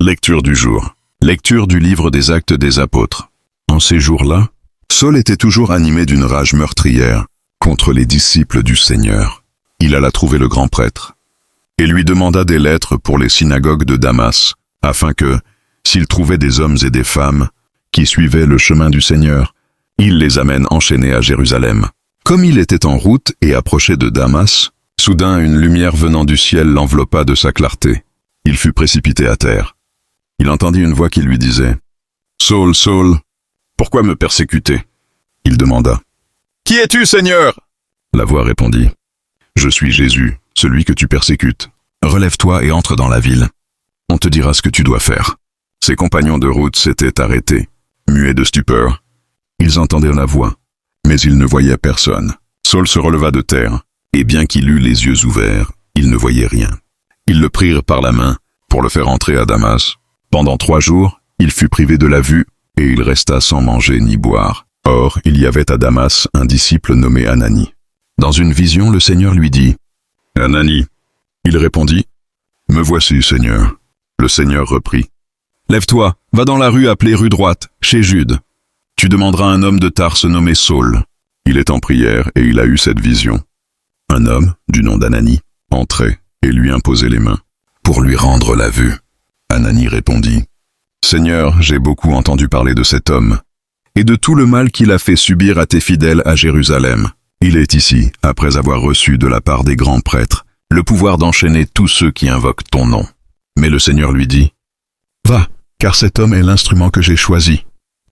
Lecture du jour. Lecture du livre des Actes des Apôtres. En ces jours-là, Saul était toujours animé d'une rage meurtrière contre les disciples du Seigneur. Il alla trouver le grand prêtre et lui demanda des lettres pour les synagogues de Damas, afin que, s'il trouvait des hommes et des femmes qui suivaient le chemin du Seigneur, il les amène enchaînés à Jérusalem. Comme il était en route et approchait de Damas, soudain une lumière venant du ciel l'enveloppa de sa clarté. Il fut précipité à terre. Il entendit une voix qui lui disait « Saul, Saul, pourquoi me persécuter ?» Il demanda « Qui es-tu, Seigneur ?» La voix répondit « Je suis Jésus, celui que tu persécutes. Relève-toi et entre dans la ville. On te dira ce que tu dois faire. » Ses compagnons de route s'étaient arrêtés, muets de stupeur. Ils entendirent la voix, mais ils ne voyaient personne. Saul se releva de terre, et bien qu'il eût les yeux ouverts, il ne voyait rien. Ils le prirent par la main pour le faire entrer à Damas. Pendant 3 jours, il fut privé de la vue, et il resta sans manger ni boire. Or, il y avait à Damas un disciple nommé Ananie. Dans une vision, le Seigneur lui dit « Ananie !» Il répondit « Me voici, Seigneur. » Le Seigneur reprit « Lève-toi, va dans la rue appelée rue droite, chez Jude. Tu demanderas un homme de Tarse nommé Saul. » Il est en prière et il a eu cette vision. Un homme, du nom d'Ananie, entrait et lui imposait les mains pour lui rendre la vue. Ananie répondit « Seigneur, j'ai beaucoup entendu parler de cet homme et de tout le mal qu'il a fait subir à tes fidèles à Jérusalem. Il est ici, après avoir reçu de la part des grands prêtres le pouvoir d'enchaîner tous ceux qui invoquent ton nom. » Mais le Seigneur lui dit « Va, car cet homme est l'instrument que j'ai choisi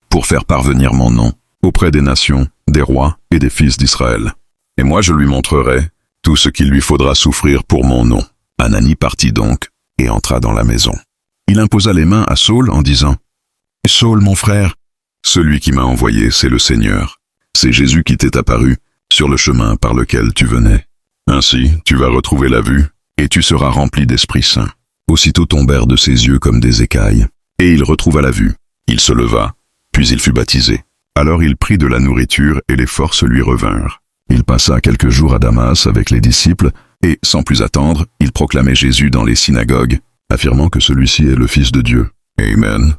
pour faire parvenir mon nom auprès des nations, des rois et des fils d'Israël. Et moi je lui montrerai tout ce qu'il lui faudra souffrir pour mon nom. » Ananie partit donc et entra dans la maison. Il imposa les mains à Saul en disant « Saul, mon frère, celui qui m'a envoyé, c'est le Seigneur. C'est Jésus qui t'est apparu sur le chemin par lequel tu venais. Ainsi, tu vas retrouver la vue et tu seras rempli d'Esprit Saint. » Aussitôt tombèrent de ses yeux comme des écailles, et il retrouva la vue. Il se leva, puis il fut baptisé. Alors il prit de la nourriture et les forces lui revinrent. Il passa quelques jours à Damas avec les disciples, et, sans plus attendre, il proclamait Jésus dans les synagogues, affirmant que celui-ci est le Fils de Dieu. Amen.